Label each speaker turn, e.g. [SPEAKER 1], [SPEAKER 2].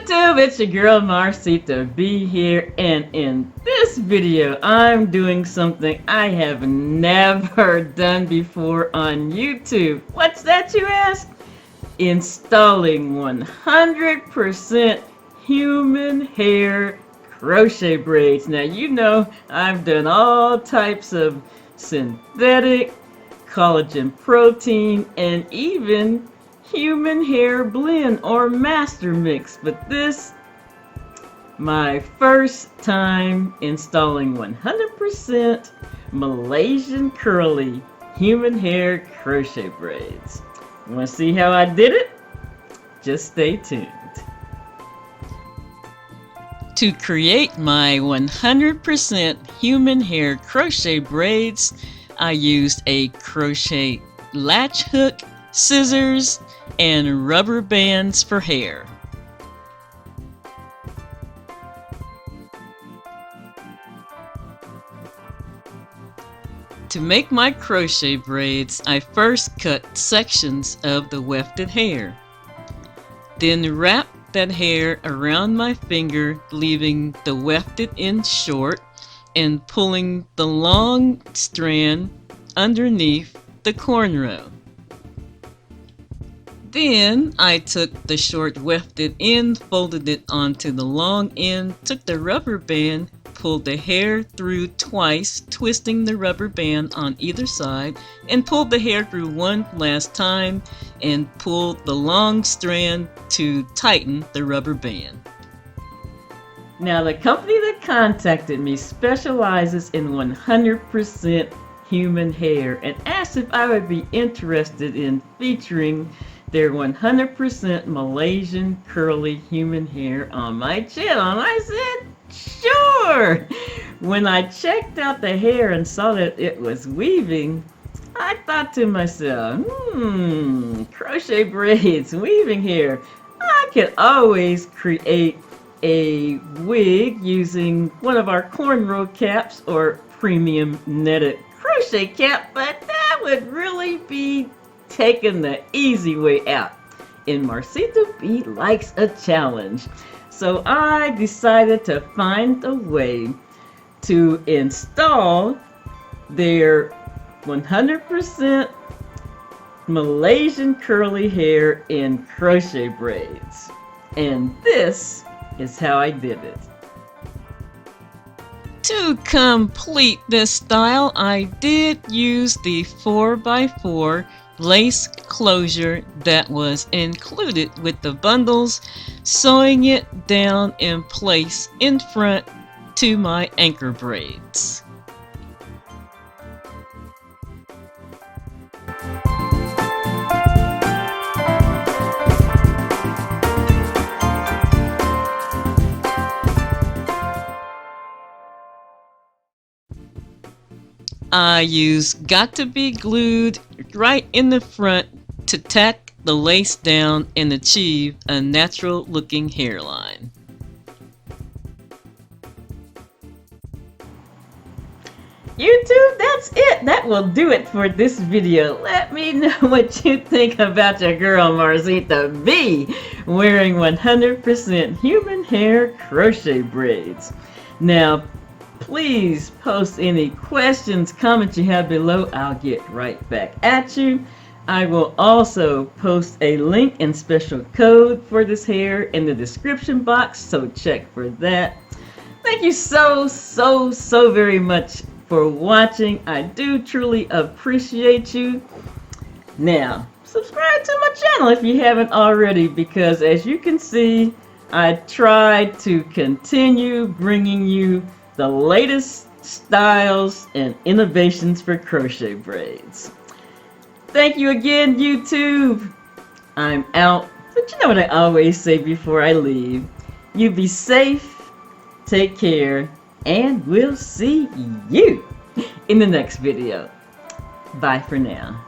[SPEAKER 1] YouTube, it's your girl Marcita B here, and in this video I'm doing something I have never done before on YouTube. What's that, you ask? Installing 100% human hair crochet braids. Now you know I've done all types of synthetic, collagen protein, and even human hair blend or master mix, but this my first time installing 100% Malaysian curly human hair crochet braids. Want to see how I did it? Just stay tuned. To create my 100% human hair crochet braids, I used a crochet latch hook, scissors, and rubber bands for hair. To make my crochet braids, I first cut sections of the wefted hair. Then wrap that hair around my finger, leaving the wefted end short and pulling the long strand underneath the cornrow. Then I took the short wefted end, folded it onto the long end, took the rubber band, pulled the hair through twice, twisting the rubber band on either side, and pulled the hair through one last time and pulled the long strand to tighten the rubber band. Now the company that contacted me specializes in 100% human hair and asked if I would be interested in featuring their 100% Malaysian curly human hair on my channel. And I said, sure! When I checked out the hair and saw that it was weaving, I thought to myself, crochet braids, weaving hair. I could always create a wig using one of our cornrow caps or premium netted crochet cap, but that would really be taking the easy way out. And Marcita B likes a challenge. So I decided to find a way to install their 100% Malaysian curly hair in crochet braids. And this is how I did it. To complete this style, I did use the 4x4 lace closure that was included with the bundles, sewing it down in place in front to my anchor braids. I use Got to Be Glued right in the front to tack the lace down and achieve a natural looking hairline. YouTube, that's it. That will do it for this video. Let me know what you think about your girl Marcita B wearing 100% human hair crochet braids. Now, please post any questions, comments you have below. I'll get right back at you. I will also post a link and special code for this hair in the description box, so check for that. Thank you so very much for watching. I do truly appreciate you. Now, subscribe to my channel if you haven't already, because as you can see, I try to continue bringing you the latest styles and innovations for crochet braids. Thank you again, YouTube. I'm out. But you know what I always say before I leave. You be safe, take care, and we'll see you in the next video. Bye for now.